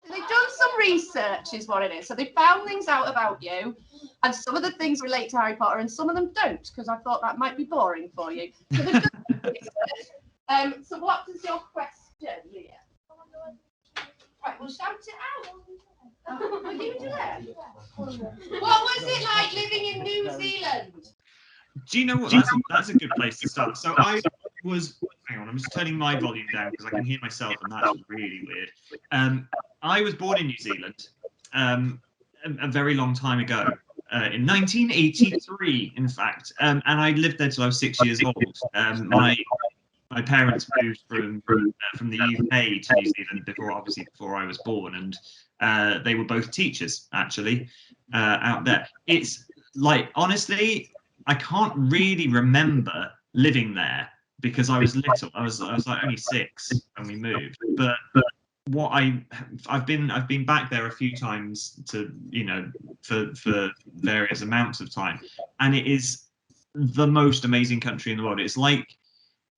They've done some research, is what it is. So they found things out about you, and some of the things relate to Harry Potter, and some of them don't, because I thought that might be boring for you. So they've done some research. So what is your question, Leah? Right, we'll shout it out. Will you do it? What was it like living in New Zealand? Do you know what? That's a good place to start. So I was, hang on, I'm just turning my volume down because I can hear myself, and that's really weird. I was born in New Zealand a very long time ago, in 1983, in fact, and I lived there till I was 6 years old. My parents moved from the UK to New Zealand before I was born, and they were both teachers actually out there. It's like, honestly, I can't really remember living there because I was little. I was like only 6 when we moved. But what I've been back there a few times to, you know, for various amounts of time, and it is the most amazing country in the world. It's like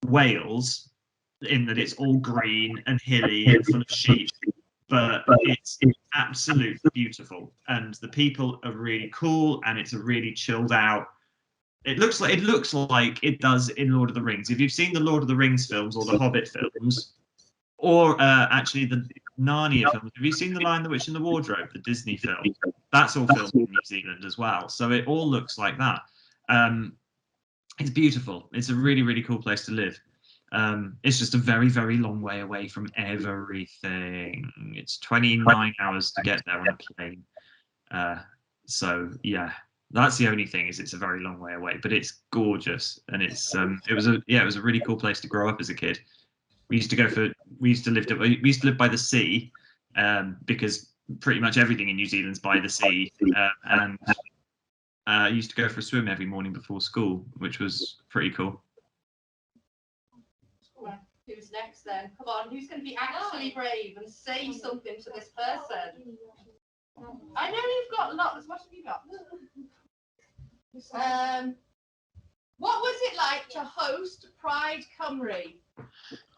Wales in that it's all green and hilly and full of sheep, but it's absolutely beautiful, and the people are really cool, and it's a really chilled out. It looks like it does in Lord of the Rings. If you've seen the Lord of the Rings films or the Hobbit films, or actually the Narnia films, have you seen The Lion, the Witch, and the Wardrobe, the Disney film? That's all filmed in New Zealand as well. So it all looks like that. It's beautiful. It's a really, really cool place to live. It's just a very, very long way away from everything. It's 29 hours to get there on a plane. So yeah, that's the only thing, is it's a very long way away, but it's gorgeous, and it was a really cool place to grow up as a kid. We used to live by the sea, because pretty much everything in New Zealand's by the sea, and I used to go for a swim every morning before school, which was pretty cool. Who's next then? Come on, who's going to be actually brave and say something to this person? I know you've got lots. What have you got? What was it like to host Pride Cymru?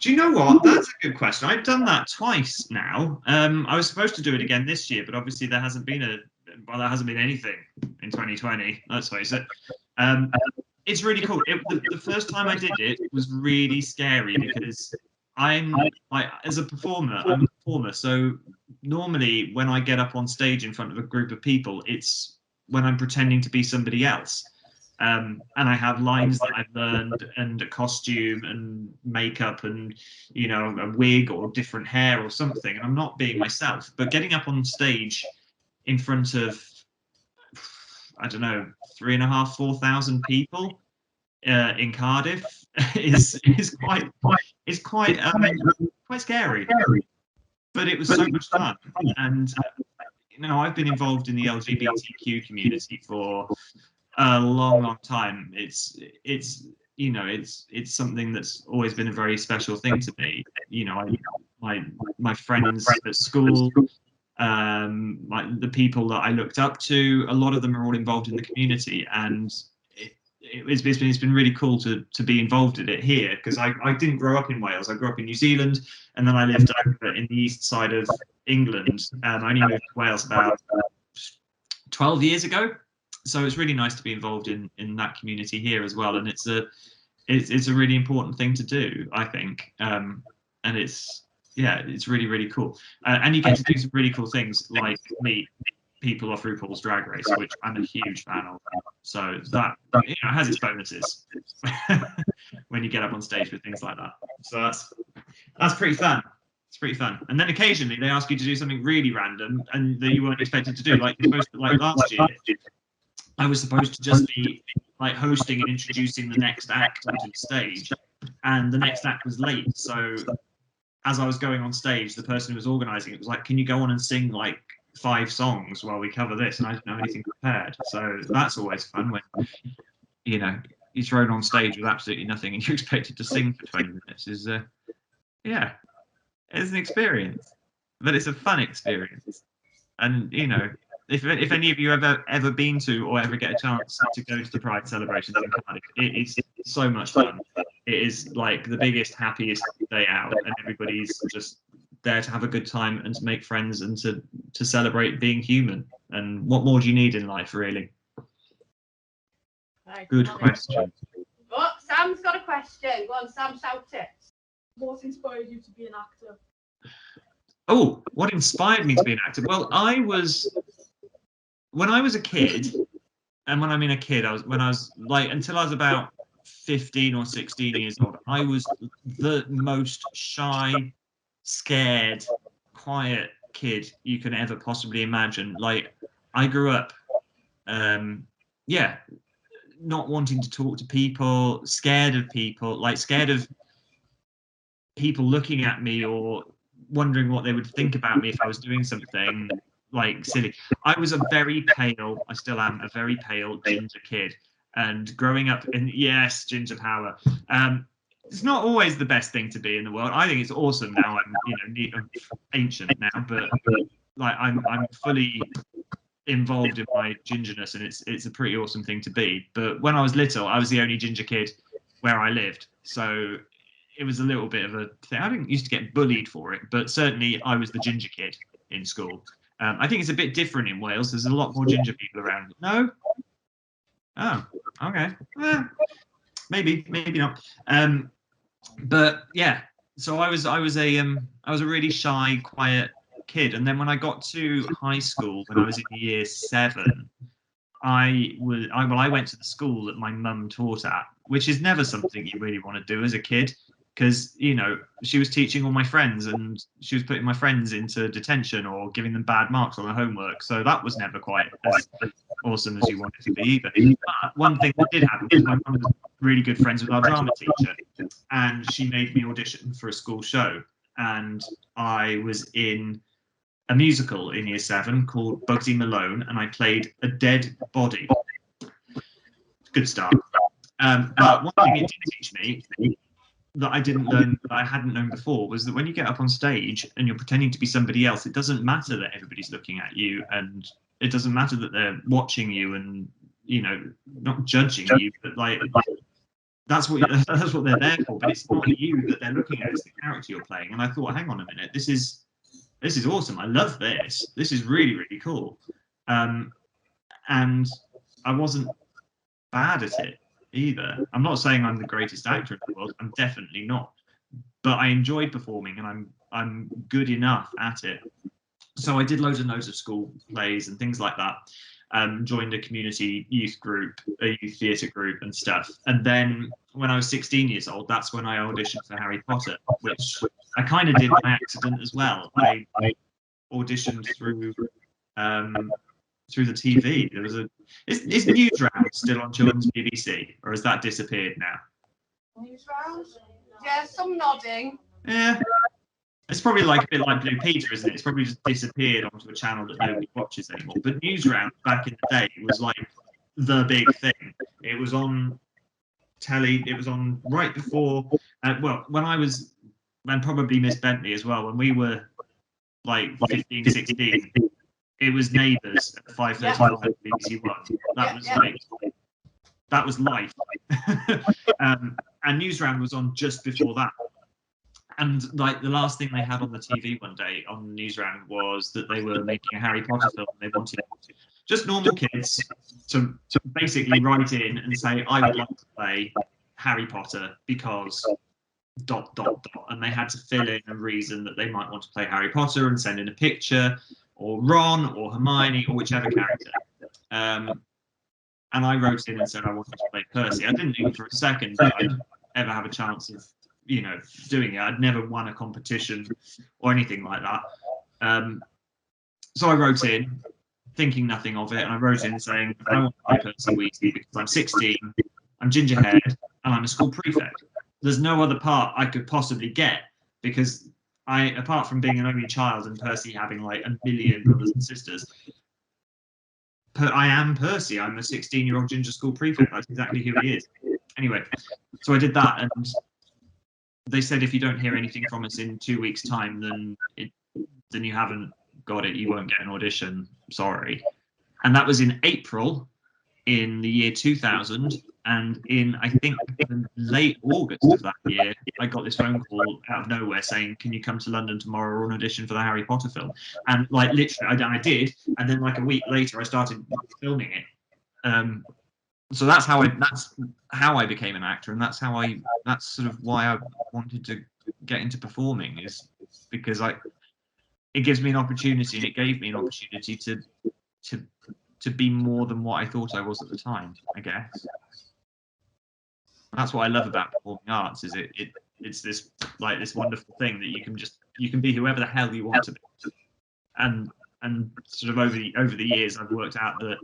Do you know what? That's a good question. I've done that twice now. I was supposed to do it again this year, but obviously there hasn't been anything in 2020. Let's face it. It's really cool. The first time I did it was really scary because I'm a performer. So normally when I get up on stage in front of a group of people, it's when I'm pretending to be somebody else. And I have lines that I've learned, and a costume and makeup and, you know, a wig or different hair or something. And I'm not being myself. But getting up on stage in front of, I don't know, 3,500, 4,000 people in Cardiff is quite scary. But it was so much fun. And you know, I've been involved in the LGBTQ community for a long time. It's you know, it's something that's always been a very special thing to me. You know, my friends at school, the people that I looked up to, a lot of them are all involved in the community, and it's been really cool to be involved in it here, because I didn't grow up in Wales. I grew up in New Zealand, and then I lived over in the east side of England. I only moved to Wales about 12 years ago. So it's really nice to be involved in that community here as well, and it's a really important thing to do, I think, and it's really cool, and you get to do some really cool things like meet people off RuPaul's Drag Race, which I'm a huge fan of. So that, you know, has its bonuses when you get up on stage with things like that. So that's pretty fun. It's pretty fun. And then occasionally they ask you to do something really random and that you weren't expected to do, like last year. I was supposed to just be like hosting and introducing the next act onto the stage, and the next act was late. So as I was going on stage, the person who was organising it was like, "Can you go on and sing like 5 songs while we cover this?" And I didn't know anything prepared. So that's always fun when, you know, you're thrown on stage with absolutely nothing and you're expected to sing for 20 minutes. It's an experience, but it's a fun experience. And you know, if any of you ever been to or ever get a chance to go to the Pride celebrations in Cardiff, it is so much fun. It is like the biggest, happiest day out, and everybody's just there to have a good time and to make friends and to celebrate being human. And what more do you need in life, really? Good question. Oh, Sam's got a question. Go on, Sam, shout it. What inspired you to be an actor? Oh, what inspired me to be an actor? Well, when I was a kid, and when I mean a kid, when I was like, until I was about 15 or 16 years old, I was the most shy, scared, quiet kid you can ever possibly imagine. Like, I grew up, not wanting to talk to people, scared of people, like scared of people looking at me or wondering what they would think about me if I was doing something like silly. I was a very pale, I still am a very pale ginger kid. And growing up in, yes, ginger power. It's not always the best thing to be in the world. I think it's awesome now. I'm ancient now, but like I'm fully involved in my gingerness, and it's a pretty awesome thing to be. But when I was little, I was the only ginger kid where I lived, so it was a little bit of a thing. I didn't used to get bullied for it, but certainly I was the ginger kid in school. I think it's a bit different in Wales. There's a lot more ginger people around. No? Oh, okay. Maybe not. But yeah, so I was a really shy, quiet kid, and then when I got to high school, when I was in year 7, I went to the school that my mum taught at, which is never something you really want to do as a kid, because she was teaching all my friends, and she was putting my friends into detention or giving them bad marks on their homework. So that was never quite as awesome as you wanted to be either. But one thing that did happen was my mum was really good friends with our drama teacher, and she made me audition for a school show, and I was in a musical in year 7 called Bugsy Malone, and I played a dead body. Good start. But one thing it did teach me that I didn't learn, that I hadn't known before, was that when you get up on stage and you're pretending to be somebody else, it doesn't matter that everybody's looking at you, and it doesn't matter that they're watching you and not judging you, but like that's what they're there for. But it's not you that they're looking at; it's the character you're playing. And I thought, hang on a minute, this is awesome. I love this. This is really, really cool. And I wasn't bad at it either. I'm not saying I'm the greatest actor in the world. I'm definitely not. But I enjoy performing, and I'm good enough at it. So I did loads of school plays and things like that. Joined a community youth group, a youth theatre group and stuff. And then when I was 16 years old, that's when I auditioned for Harry Potter, which I kind of did by accident as well. I auditioned through the TV. There was is Newsround still on children's BBC, or has that disappeared now? Newsround? Yeah, some nodding. Yeah. It's probably like a bit like Blue Peter, isn't it? It's probably just disappeared onto a channel that nobody watches anymore. But Newsround back in the day was like the big thing. It was on telly. It was on right before. When probably Miss Bentley as well. When we were like 15, 16, it was Neighbours at 5:35 BBC One. That was life. And Newsround was on just before that. And like the last thing they had on the TV one day on Newsround was that they were making a Harry Potter film. They wanted just normal kids to basically write in and say, I would like to play Harry Potter because ... And they had to fill in a reason that they might want to play Harry Potter and send in a picture, or Ron or Hermione or whichever character. And I wrote in and said I wanted to play Percy. I didn't think for a second that I'd ever have a chance of doing it. I'd never won a competition or anything like that. So I wrote in, thinking nothing of it, and I wrote in saying, I want to play Percy Weasley because I'm 16, I'm ginger-haired, and I'm a school prefect. There's no other part I could possibly get, because apart from being an only child and Percy having like 1 million brothers and sisters, I am Percy. I'm a 16-year-old ginger school prefect. That's exactly who he is. Anyway, so I did that, and they said if you don't hear anything from us in 2 weeks' time, then you haven't got it. You won't get an audition. Sorry. And that was in April in the year 2000, and in, I think, late August of that year, I got this phone call out of nowhere saying, "Can you come to London tomorrow or an audition for the Harry Potter film?" And like literally, I did, and then like a week later, I started filming it. So that's how I became an actor, and that's sort of why I wanted to get into performing, is because it gives me an opportunity, and it gave me an opportunity to be more than what I thought I was at the time, I guess. That's what I love about performing arts, is it's this wonderful thing that you can be whoever the hell you want to be. And sort of over the years, I've worked out that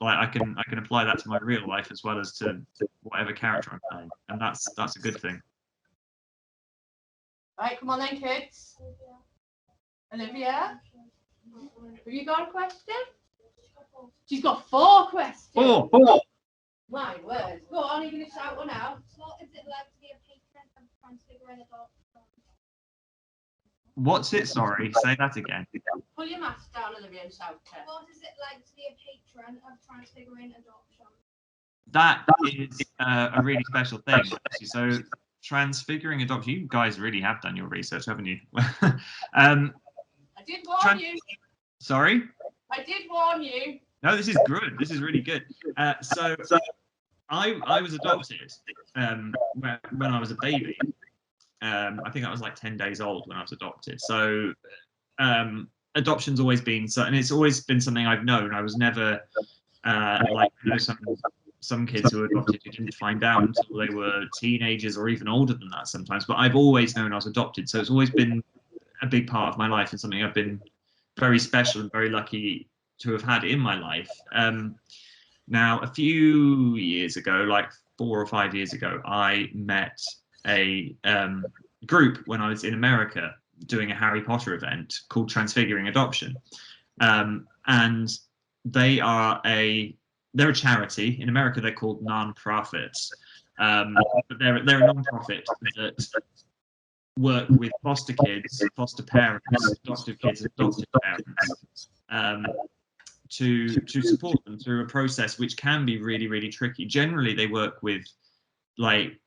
like I can apply that to my real life as well as to whatever character I'm playing, and that's a good thing. Right, come on then, kids. Olivia, have you got a question? She's got 4 questions. Four. My word. Go on, you're going to shout one out. What is it like to be a patron of transfiguring adoption? What's it? Sorry, say that again. Pull your mask down, Olivia, and shout it. What is it like to be a patron of transfiguring adoption? That is a really special thing, actually. So transfiguring adoption, you guys really have done your research, haven't you? I did warn you. Sorry? I did warn you. No, this is good. This is really good. So I was adopted when I was a baby. I think I was like 10 days old when I was adopted. So adoption's always been and it's always been something I've known. I was never like, you know, some kids who were adopted who didn't find out until they were teenagers or even older than that sometimes. But I've always known I was adopted. So it's always been a big part of my life and something I've been very special and very lucky to have had in my life. Now, a few years ago, like 4 or 5 years ago, I met a group when I was in America doing a Harry Potter event called Transfiguring Adoption, and they're a charity. In America, they're called non-profits, but they're a non-profit that work with foster kids, foster parents, adoptive kids, and adoptive parents, to support them through a process which can be really, really tricky. Generally, they work with like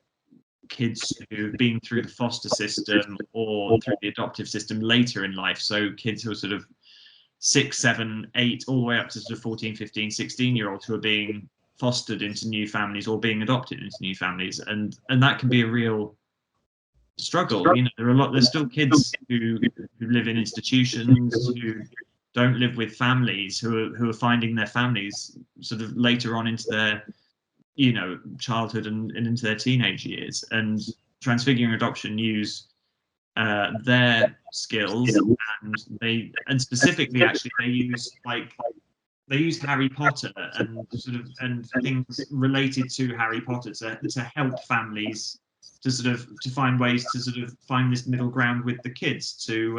kids who've been through the foster system or through the adoptive system later in life. So kids who are sort of 6, 7, 8, all the way up to sort of 14, 15, 16-year-olds who are being fostered into new families or being adopted into new families. And that can be a real struggle. You know, there's still kids who live in institutions, who don't live with families, who are finding their families sort of later on into their, you know, childhood and into their teenage years. And Transfiguring Adoption use their skills, and specifically actually they use Harry Potter and things related to Harry Potter to help families to find ways to sort of find this middle ground with the kids, to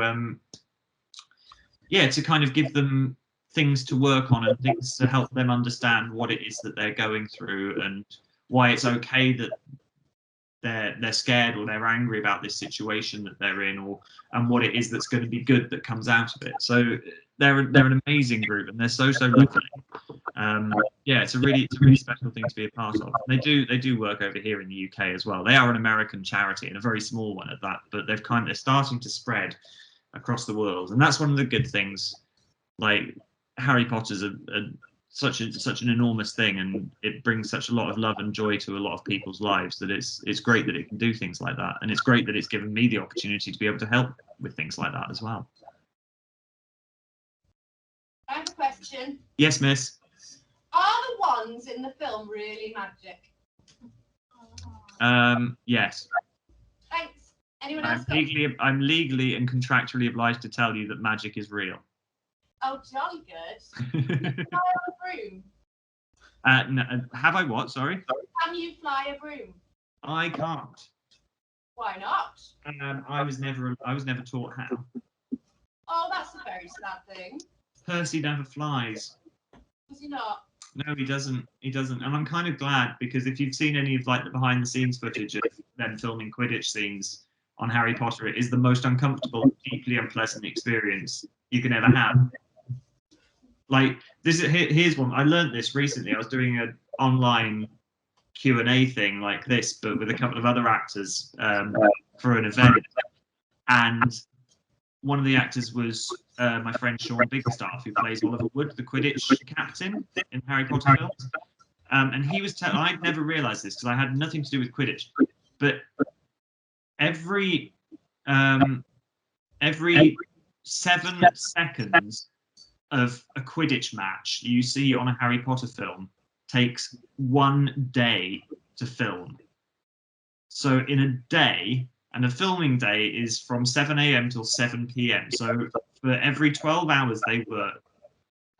kind of give them things to work on and things to help them understand what it is that they're going through and why it's okay that they're scared or they're angry about this situation that they're in, and what it is that's going to be good that comes out of it. So they're an amazing group, and they're so lovely. It's a really special thing to be a part of. They do work over here in the UK as well. They are an American charity, and a very small one at that, but they're starting to spread across the world, and that's one of the good things. Like Harry Potter's such an enormous thing, and it brings such a lot of love and joy to a lot of people's lives, that it's great that it can do things like that, and it's great that it's given me the opportunity to be able to help with things like that as well. I have a question. Yes, miss. Are the wands in the film really magic? Yes. Thanks. Anyone else? I'm legally and contractually obliged to tell you that magic is real. Oh, jolly good. Can you fly on a broom? No, have I what? Sorry? Can you fly a broom? I can't. Why not? I was never taught how. Oh, that's a very sad thing. Percy never flies. Does he not? No, he doesn't. And I'm kind of glad, because if you've seen any of like the behind the scenes footage of them filming Quidditch scenes on Harry Potter, it is the most uncomfortable, deeply unpleasant experience you can ever have. Like here's one. I learned this recently. I was doing an online Q&A thing like this, but with a couple of other actors for an event, and one of the actors was my friend Sean Bigstaff, who plays Oliver Wood, the Quidditch captain in Harry Potter films. And he was I'd never realised this because I had nothing to do with Quidditch, but every 7 seconds of a Quidditch match you see on a Harry Potter film takes 1 day to film. So in a day, and a filming day is from 7 a.m. till 7 p.m. So for every 12 hours they work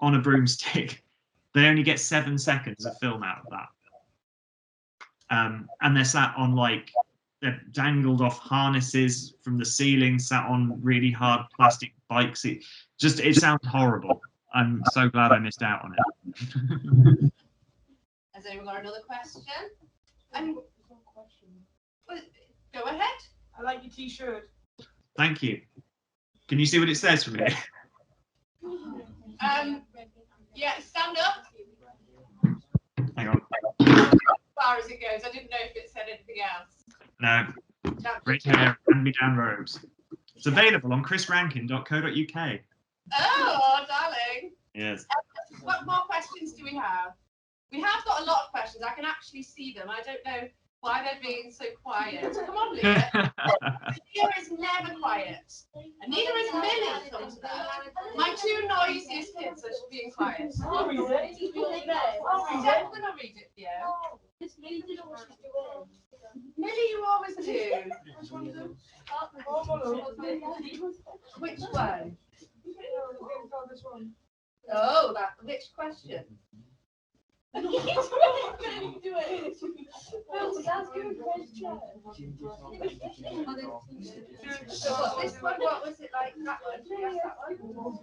on a broomstick, they only get 7 seconds of film out of that. And they're sat on they're dangled off harnesses from the ceiling, sat on really hard plastic bikes. It sounds horrible. I'm so glad I missed out on it. Has anyone got another question? Go ahead. I like your t-shirt. Thank you. Can you see what it says from here? Yeah, stand up. Hang on. As far as it goes, I didn't know if it said anything else. No. Red hair, hand-me-down robes. It's available on chrisrankin.co.uk. Oh, darling. Yes. What more questions do we have? We have got a lot of questions. I can actually see them. I don't know why they're being so quiet. Come on, Leah. Leah is never quiet. And neither is Millie, come to that. My 2 noisiest kids are being quiet. I'll read it. Definitely not read it, yeah. Millie, you always do. Which one? Oh, which question? That's a good question. This one, what was it like? That one? Did you ask that one?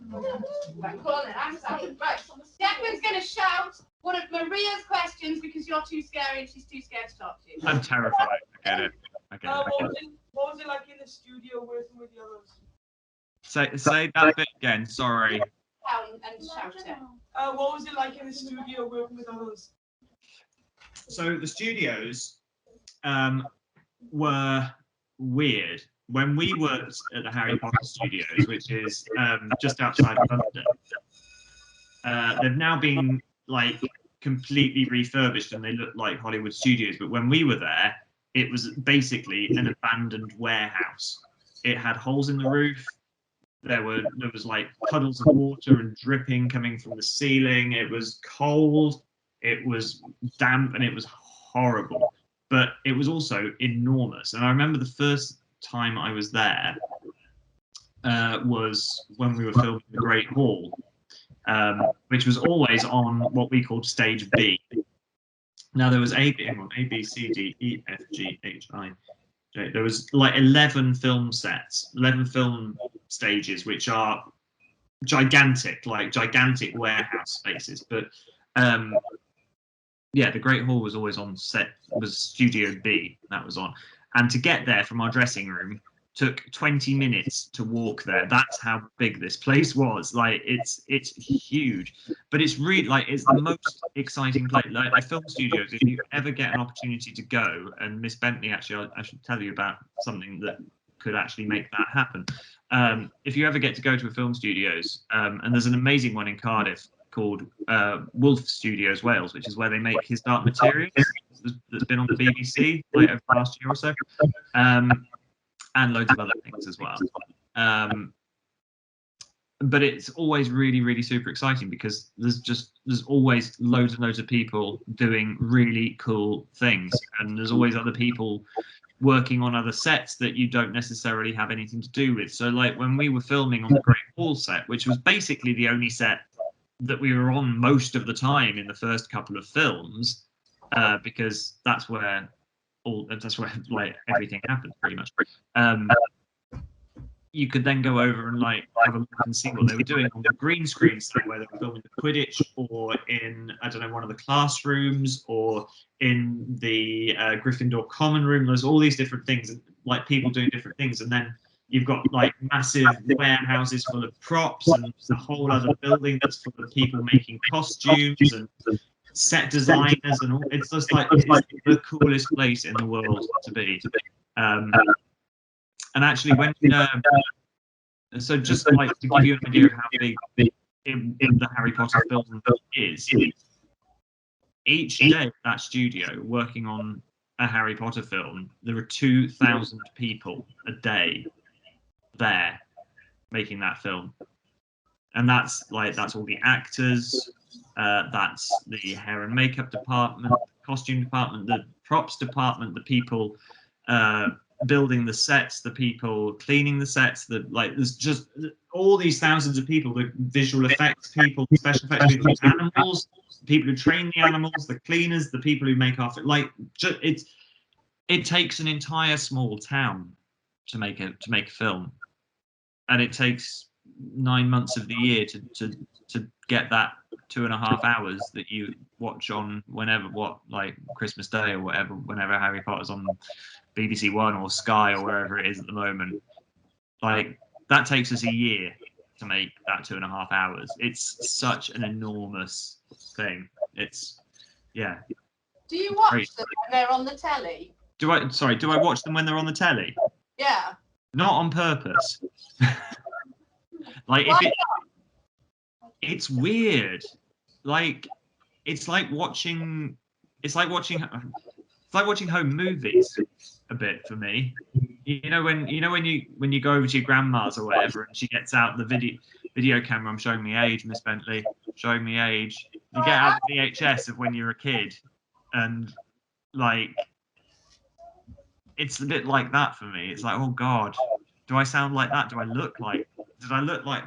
Right, go on then, ask that one. Right. Declan's going to shout one of Maria's questions because you're too scary and she's too scared to talk to you. I'm terrified. I get it. What was it like in the studio working with the others? Say that bit again. Sorry. Down and shout it. What was it like in the studio working with others? So the studios were weird. When we worked at the Harry Potter Studios, which is just outside of London, they've now been completely refurbished and they look like Hollywood studios. But when we were there, it was basically an abandoned warehouse. It had holes in the roof. There was puddles of water and dripping coming from the ceiling. It was cold, it was damp, and it was horrible. But it was also enormous. And I remember the first time I was there was when we were filming The Great Hall, which was always on what we called Stage B. Now there was A, B, C, D, E, F, G, H, I. There was 11 film sets, 11 film stages, which are gigantic, gigantic warehouse spaces. But the Great Hall was always on set, was Studio B, that was on. And to get there from our dressing room took 20 minutes to walk there. That's how big this place was. It's huge, but it's really it's the most exciting place. The film studios, if you ever get an opportunity to go, and Miss Bentley, actually, I should tell you about something that could actually make that happen. If you ever get to go to a film studios, and there's an amazing one in Cardiff called Wolf Studios Wales, which is where they make His Dark Materials. That's been on the BBC over the last year or so. And loads of other things as well. But it's always really, really super exciting because there's always loads and loads of people doing really cool things, and there's always other people working on other sets that you don't necessarily have anything to do with. So when we were filming on the Great Hall set, which was basically the only set that we were on most of the time in the first couple of films, because that's where everything happens pretty much. You could then go over and have a look and see what they were doing on the green screen set where they were filming the Quidditch, or in one of the classrooms, or in the Gryffindor common room. There's all these different things, and people doing different things. And then You've got like massive warehouses full of props and a whole other building that's full of people making costumes and set designers and all. It's just like it's the coolest place in the world to be. And actually, when so just like to give you an idea of how big the Harry Potter film is, each day at that studio working on a Harry Potter film, there are 2,000 people a day there making that film, and that's all the actors, that's the hair and makeup department, costume department, the props department, the people building the sets, the people cleaning the sets, there's just all these thousands of people, the visual effects people, special effects people, the animals, the people who train the animals, the cleaners, the people who make it takes an entire small town to make a film, and it takes 9 months of the year to get that 2.5 hours that you watch on Christmas Day or whatever, whenever Harry Potter's on BBC One or Sky or wherever it is at the moment. Like, that takes us a year to make that 2.5 hours. It's such an enormous thing. It's, yeah. Do you watch them when they're on the telly? Do I watch them when they're on the telly? Yeah. Not on purpose. Like, it's weird. Like, it's like watching home movies a bit for me. You know when you go over to your grandma's or whatever, and she gets out the video camera. I'm showing me age, Miss Bentley. Showing me age. You get out the VHS of when you're a kid, and like, it's a bit like that for me. It's like, oh God, do I sound like that? Did I look like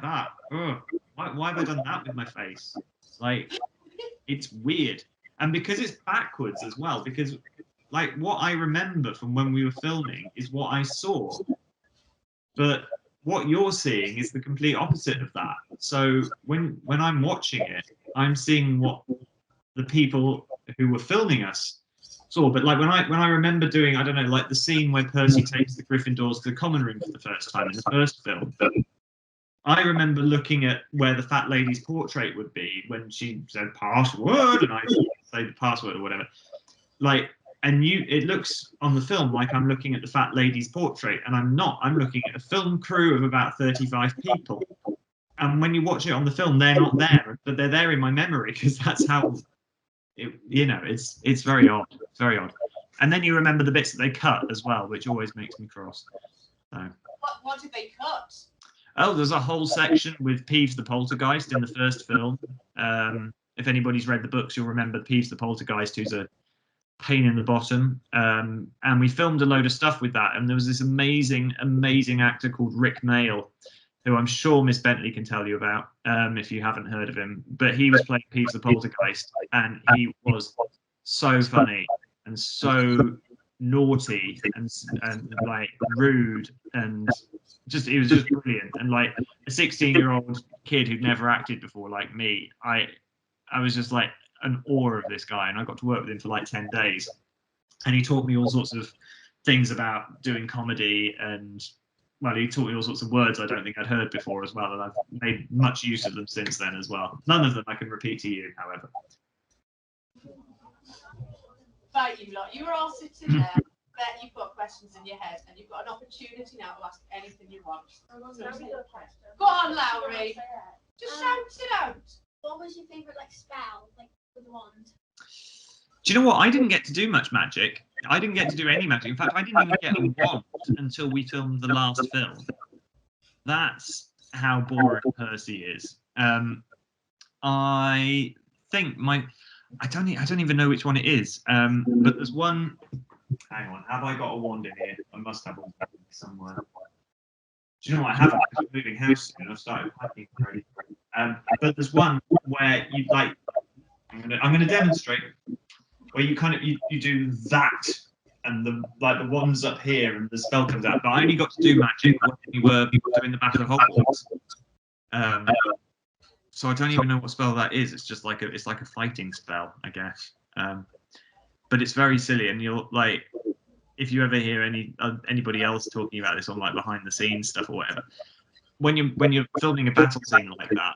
that? Ugh. Why have I done that with my face? Like, it's weird. And because it's backwards as well, because like what I remember from when we were filming is what I saw. But what you're seeing is the complete opposite of that. So when I'm watching it, I'm seeing what the people who were filming us saw. But like when I remember doing, I don't know, like the scene where Percy takes the Gryffindors to the common room for the first time in the first film, I remember looking at where the fat lady's portrait would be when she said password, and I say the password or whatever. Like, and it looks on the film like I'm looking at the fat lady's portrait, and I'm not. I'm looking at a film crew of about 35 people. And when you watch it on the film, they're not there, but they're there in my memory because that's how it's very odd. It's very odd. And then you remember the bits that they cut as well, which always makes me cross. So. What did they cut? Oh, there's a whole section with Peeves the Poltergeist in the first film. If anybody's read the books, you'll remember Peeves the Poltergeist, who's a pain in the bottom. And we filmed a load of stuff with that. And there was this amazing, amazing actor called Rick Mail, who I'm sure Miss Bentley can tell you about if you haven't heard of him. But he was playing Peeves the Poltergeist, and he was so funny and so naughty and like rude, and it was just brilliant. And like a 16-year-old kid who'd never acted before, like me, I was just like an awe of this guy, and I got to work with him for like 10 days, and he taught me all sorts of things about doing comedy, and well, he taught me all sorts of words I don't think I'd heard before as well, and I've made much use of them since then as well. None of them I can repeat to you, however. Right, you lot, you were all sitting there. Bet you've got questions in your head, and you've got an opportunity now to ask anything you want. Go on, Lowry. Just shout it out. What was your favourite spell, with the wand? Do you know what? I didn't get to do much magic. I didn't get to do any magic. In fact, I didn't even get a wand until we filmed the last film. That's how boring Percy is. I think I don't even know which one it is. But there's one. Hang on, have I got a wand in here? I must have one somewhere. Do you know what? I haven't, because I'm moving house soon. I've started packing already. But there's one where you like. I'm gonna demonstrate where you kind of you do that, and the wand's up here, and the spell comes out. But I only got to do magic when we were doing the Battle of Hogwarts. So I don't even know what spell that is. It's just like a fighting spell, I guess. But it's very silly, and you'll like if you ever hear anybody else talking about this on like behind the scenes stuff or whatever, when you're filming a battle scene like that,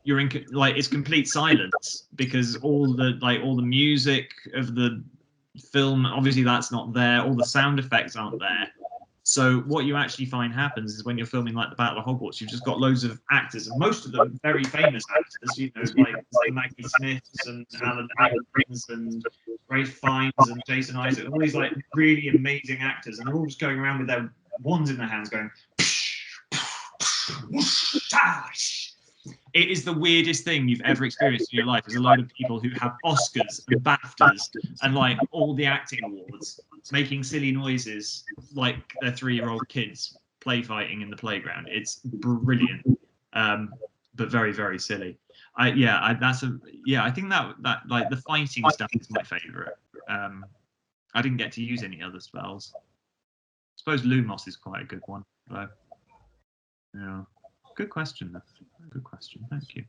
you're in like it's complete silence because all the music of the film, obviously that's not there, all the sound effects aren't there. So what you actually find happens is when you're filming like the Battle of Hogwarts, you've just got loads of actors, and most of them very famous actors, you know, like Maggie Smiths and Alan Rickmans and Ralph Fiennes and Jason Isaac, all these like really amazing actors, and they're all just going around with their wands in their hands going. It is the weirdest thing you've ever experienced in your life. There's a load of people who have Oscars and BAFTAs and like all the acting awards making silly noises like they're 3-year-old kids play fighting in the playground. It's brilliant, but very, very silly. I think that like the fighting stuff is my favorite. I didn't get to use any other spells. I suppose Lumos is quite a good one, though. Yeah. Good question, though. Good question. Thank you.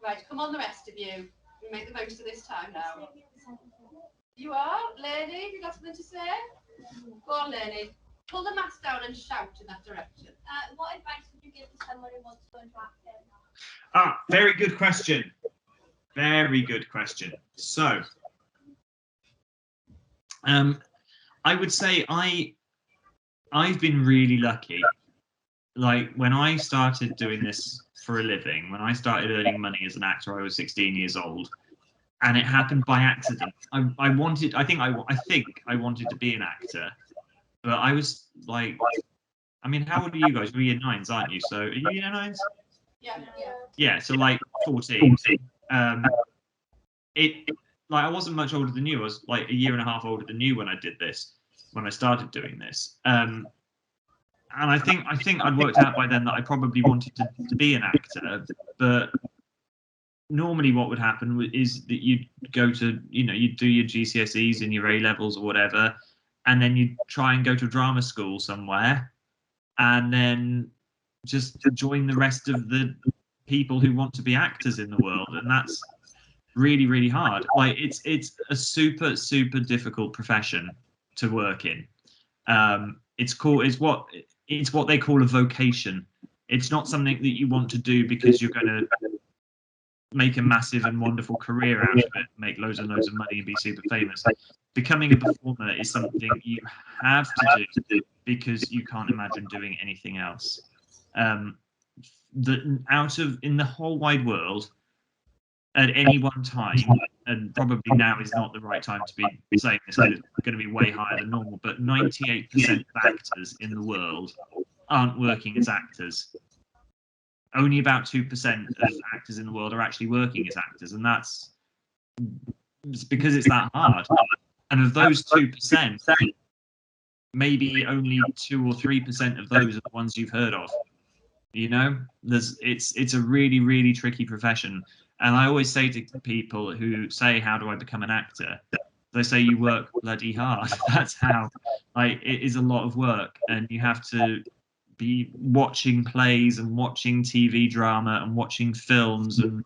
Right, come on, the rest of you. We make the most of this time now. You are? Lady, you got something to say? Go on, Lady. Pull the mask down and shout in that direction. What advice would you give to someone who wants to go into acting? Very good question. Very good question. So, I would say I've been really lucky. Like when I started doing this for a living, when I started earning money as an actor, I was 16 years old, and it happened by accident. I think I wanted to be an actor, but I was like, I mean, how old are you guys? You're year 9s, aren't you? So are you year 9s? Yeah. Yeah, so like 14. Like I wasn't much older than you. I was like a year and a half older than you when I did this, when I started doing this. And I think I'd worked out by then that I probably wanted to be an actor, but normally what would happen is that you'd go to, you'd do your GCSEs and your A levels or whatever, and then you'd try and go to drama school somewhere, and then just join the rest of the people who want to be actors in the world, and that's really, really hard. Like it's a super, super difficult profession to work in. It's what they call a vocation. It's not something that you want to do because you're going to make a massive and wonderful career out of it, make loads and loads of money and be super famous. Becoming a performer is something you have to do because you can't imagine doing anything else. In the whole wide world, at any one time, and probably now is not the right time to be saying this because it's going to be way higher than normal, but 98% of actors in the world aren't working as actors. Only about 2% of actors in the world are actually working as actors, and it's because it's that hard. And of those 2%, maybe only 2 or 3% of those are the ones you've heard of. It's a really, really tricky profession. And I always say to people who say, how do I become an actor? They say you work bloody hard. That's how. Like, it is a lot of work, and you have to be watching plays and watching TV drama and watching films and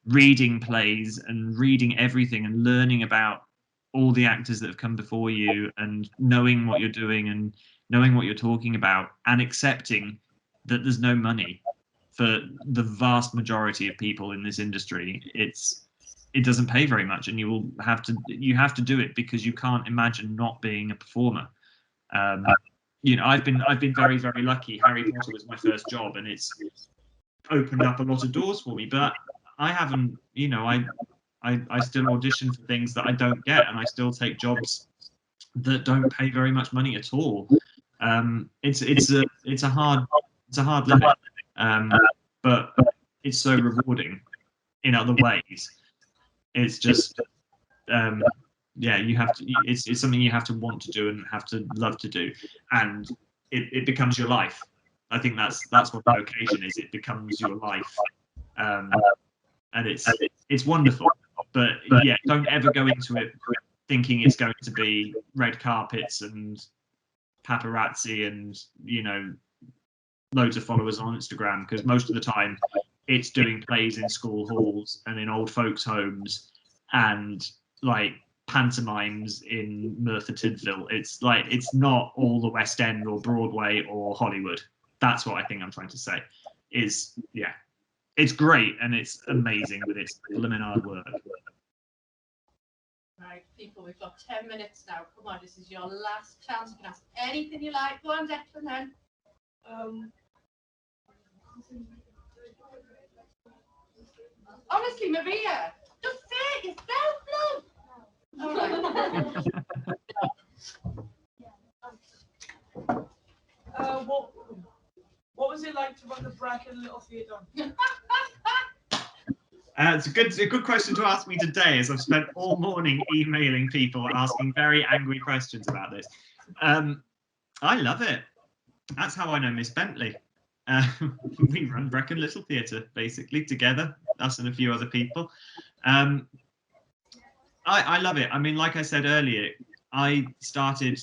reading plays and reading everything and learning about all the actors that have come before you and knowing what you're doing and knowing what you're talking about and accepting that there's no money. For the vast majority of people in this industry, it doesn't pay very much, and you have to do it because you can't imagine not being a performer. I've been very, very lucky. Harry Potter was my first job, and it's opened up a lot of doors for me. But I haven't, I still audition for things that I don't get, and I still take jobs that don't pay very much money at all. It's a hard living. But it's so rewarding in other ways. It's just, you have to. It's something you have to want to do and have to love to do, and it becomes your life. I think that's what vocation is. It becomes your life, and it's wonderful. But yeah, don't ever go into it thinking it's going to be red carpets and paparazzi and loads of followers on Instagram, because most of the time it's doing plays in school halls and in old folks' homes and like pantomimes in Merthyr Tydfil. It's like, it's not all the West End or Broadway or Hollywood. That's what I think I'm trying to say. Is, yeah, it's great and it's amazing, but it's blooming hard work. Right, people, we've got 10 minutes now. Come on, this is your last chance. You can ask anything you like. Go on, Declan, then. Honestly, Maria, just say it yourself, love. All right. What was it like to run the Bracken Little Theatre? It's a good question to ask me today, as I've spent all morning emailing people asking very angry questions about this. I love it. That's how I know Miss Bentley. We run Brecon Little Theatre basically together, us and a few other people. I love it. I mean, like I said earlier, I started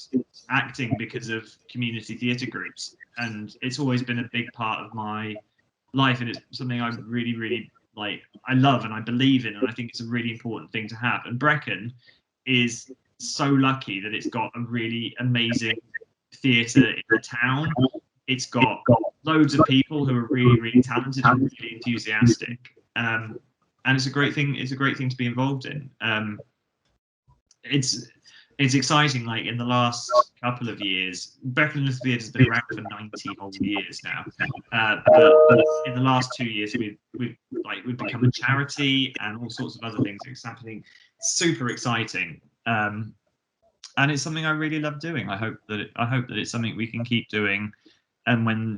acting because of community theatre groups, and it's always been a big part of my life, and it's something I really, really like. I love and I believe in, and I think it's a really important thing to have. And Brecon is so lucky that it's got a really amazing theatre in the town. It's got loads of people who are really, really talented and really enthusiastic, and it's a great thing. It's a great thing to be involved in. It's exciting. Like in the last couple of years, Brecon Little Theatre has been around for 90 whole years now. But in the last 2 years, we've become a charity and all sorts of other things. It's happening. Super exciting. And it's something I really love doing. I hope that it's something we can keep doing. And when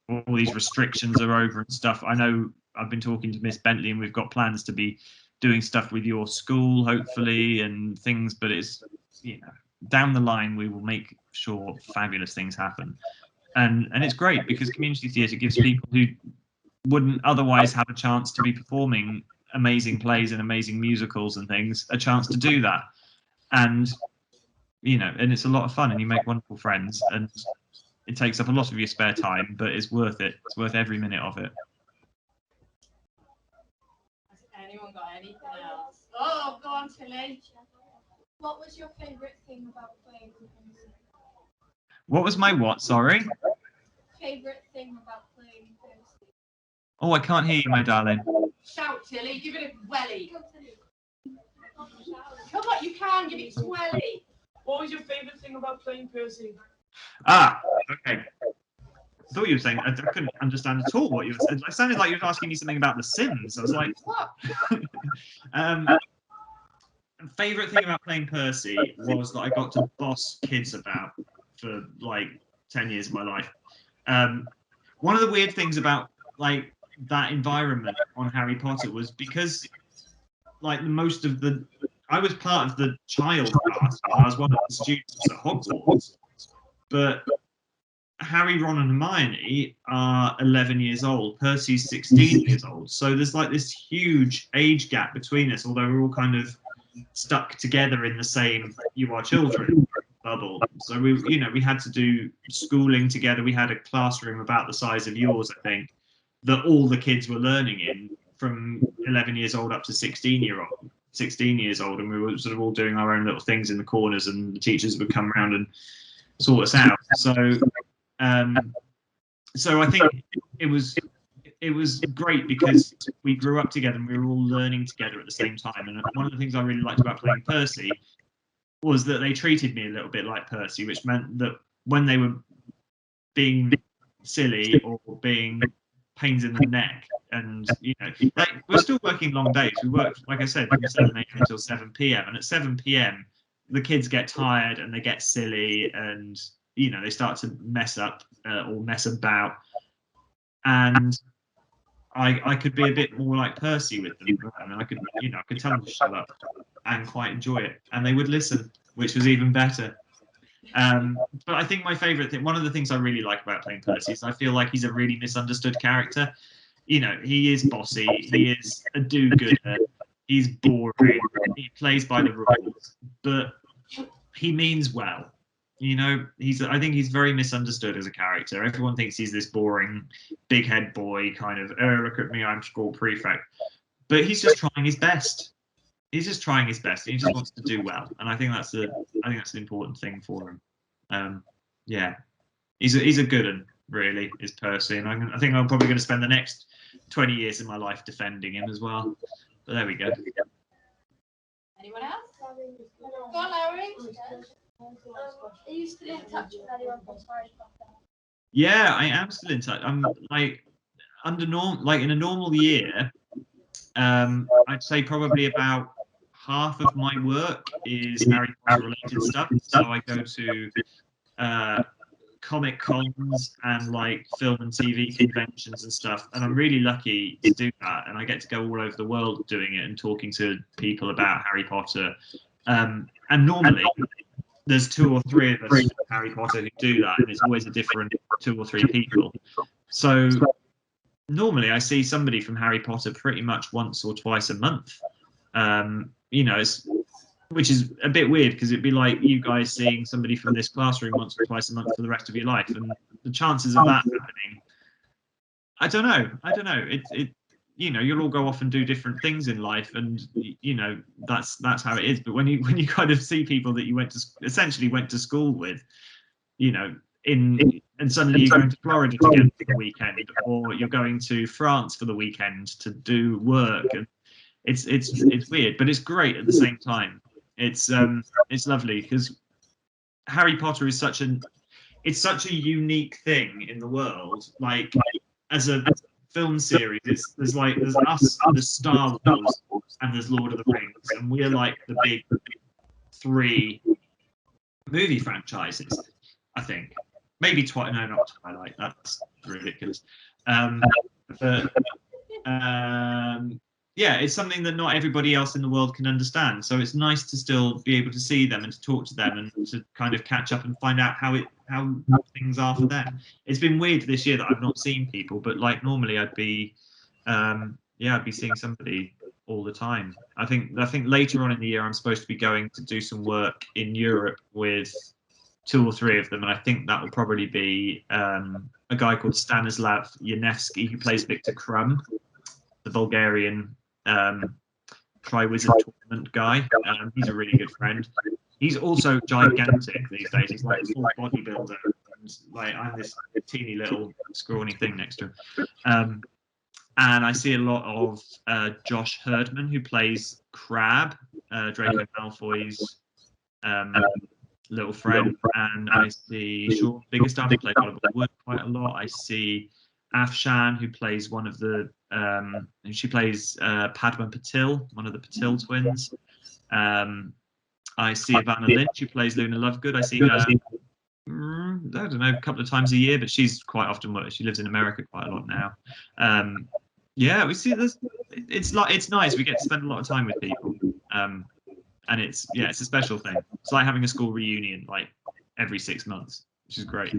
all these restrictions are over and stuff, I know I've been talking to Miss Bentley, and we've got plans to be doing stuff with your school, hopefully, and things. But it's, down the line, we will make sure fabulous things happen. And it's great because community theatre gives people who wouldn't otherwise have a chance to be performing amazing plays and amazing musicals and things a chance to do that. And and it's a lot of fun, and you make wonderful friends, and it takes up a lot of your spare time, but it's worth it. It's worth every minute of it. Has anyone got anything else? Oh, go on, Tilly. What was your favourite thing about playing Percy? What was my what? Sorry? Favourite thing about playing Percy? Oh, I can't hear you, my darling. Shout, Tilly. Give it a welly. Come on, you can give it a welly. What was your favourite thing about playing Percy? Ah, okay. I thought you were saying, I couldn't understand at all what you were saying. It sounded like you were asking me something about The Sims. I was like, what? Favourite thing about playing Percy was that I got to boss kids about for like 10 years of my life. One of the weird things about like that environment on Harry Potter was because like I was part of the child class. I was one of the students at Hogwarts, but Harry, Ron, and Hermione are 11 years old. Percy's 16 years old. So there's like this huge age gap between us, although we're all kind of stuck together in the same "you are children" bubble. So we had to do schooling together. We had a classroom about the size of yours, I think, that all the kids were learning in, from 11 years old up to 16 years old, and we were sort of all doing our own little things in the corners, and the teachers would come around and sort us out. So I think it was great because we grew up together and we were all learning together at the same time. And one of the things I really liked about playing Percy was that they treated me a little bit like Percy, which meant that when they were being silly or being pains in the neck, and we're still working long days. We work, like I said, from 7 a.m. until 7 p.m. and at 7 p.m. the kids get tired and they get silly, and they start to mess up or mess about, and I could be a bit more like Percy with them, and I could tell them to shut up and quite enjoy it, and they would listen, which was even better. But I think my favourite thing, one of the things I really like about playing Percy, is I feel like he's a really misunderstood character. He is bossy, he is a do-gooder, he's boring, he plays by the rules, but he means well. I think he's very misunderstood as a character. Everyone thinks he's this boring, big head boy kind of, oh, look at me, I'm school prefect. But he's just trying his best. he's just trying his best. He just wants to do well, and I think that's an important thing for him. Yeah, he's a good one, really, is Percy, and I think I'm probably going to spend the next 20 years of my life defending him as well. But there we go. Anyone else? Go on, Larry. Are you still in touch with anyone from Harry Potter? Yeah, I am still in touch. I'm like in a normal year, I'd say probably about half of my work is Harry Potter related stuff. So I go to Comic Cons and like film and TV conventions and stuff, and I'm really lucky to do that. And I get to go all over the world doing it and talking to people about Harry Potter. And normally there's 2 or 3 of us from Harry Potter who do that, and it's always a different 2 or 3 people. So normally I see somebody from Harry Potter pretty much once or twice a month. You know, which is a bit weird because it'd be like you guys seeing somebody from this classroom once or twice a month for the rest of your life, and the chances of that happening, I don't know. It you know, you'll all go off and do different things in life, and you know that's how it is. But when you kind of see people that you essentially went to school with, you know, and suddenly you're going to Florida together for the weekend, or you're going to France for the weekend to do work, and it's weird, but it's great at the same time. It's lovely because Harry Potter is such a unique thing in the world. Like as a film series, there's us, there's Star Wars, and there's Lord of the Rings, and we're like the big 3 movie franchises. I think maybe not Twilight. That's ridiculous. But yeah, it's something that not everybody else in the world can understand. So it's nice to still be able to see them and to talk to them and to kind of catch up and find out how things are for them. It's been weird this year that I've not seen people, but like normally I'd be seeing somebody all the time. I think later on in the year I'm supposed to be going to do some work in Europe with 2 or 3 of them, and I think that will probably be a guy called Stanislav Janevsky who plays Victor Krum, the Bulgarian Tri-Wizard tournament guy. He's a really good friend. He's also gigantic these days. He's like a full bodybuilder, and like I'm this teeny little scrawny thing next to him. And I see a lot of Josh Herdman, who plays Crabbe, Draco Malfoy's little friend, and I see Sean Biggerstaff, who plays Oliver Wood quite a lot. I see Afshan, who plays one of the she plays Padma Patil, one of the Patil twins. I see Ivana Lynch, who plays Luna Lovegood. I see her, I don't know, a couple of times a year, but she's quite often she lives in America quite a lot now. Yeah, we see this. It's nice. We get to spend a lot of time with people, and it's a special thing. It's like having a school reunion like every 6 months, which is great.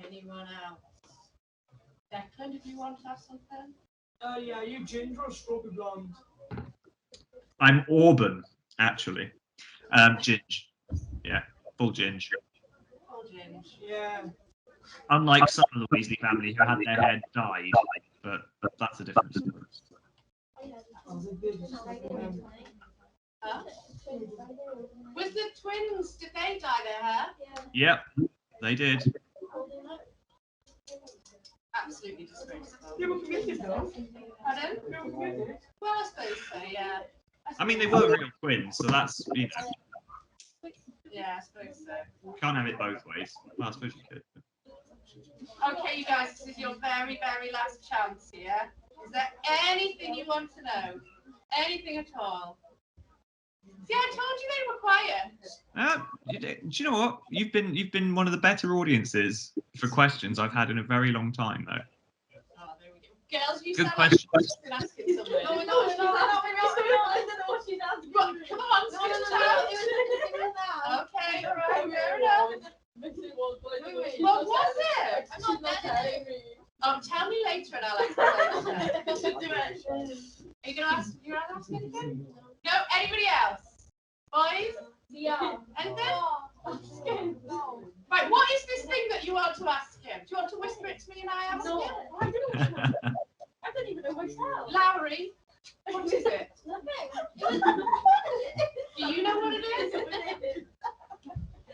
Anyone else? Declan, did you want to have something? Yeah, are you ginger or strawberry blonde? I'm Auburn, actually. Ginge. Yeah, full ginge. Full ginge. Yeah. Unlike some of the Weasley family who had their hair dyed, but that's a different story. Huh? Was the twins, did they dye their hair? Yep, they did. Absolutely disgraceful. You were committed, though. Pardon? You were committed. Well, I suppose so, yeah. I mean, they were real twins, so that's, you know. Yeah, I suppose so. Can't have it both ways. Well, I suppose you could. Okay, you guys, this is your very, very last chance here. Is there anything you want to know? Anything at all? See, I told you they were quiet. Do you know what? You've been one of the better audiences for questions I've had in a very long time, though. Oh, there we go. Girls, you Good sound question. like you've been asking something. No, we're not. I don't know what she's asking. Come on, switch out. Okay, all right, fair enough. What was it? I'm not telling me. Oh, tell me later and I'll explain later. You should do it. Are you gonna ask? You gonna ask anything? No. Anybody else? Boys? Yeah. Anything? No. Right. What is this thing that you want to ask him? Do you want to whisper it to me and I ask No. him? I don't even know myself. Lowry, what is it?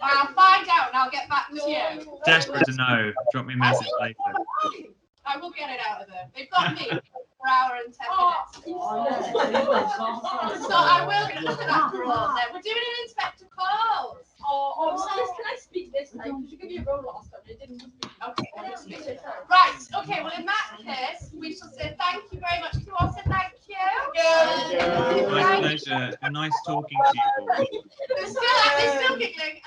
I'll find out and I'll get back to you. Desperate to know. Drop me a message later. I will get it out of them. They've got me for an hour and 10 minutes. So I will get look at that for all. We're doing an inspector calls. Can I speak this time? Because you gave me a roll last time. It didn't. Okay. Right. Okay. Well, in that case, we shall say thank you very much. Can you all say thank you? My pleasure. It's been nice talking to you all. They're still giggling.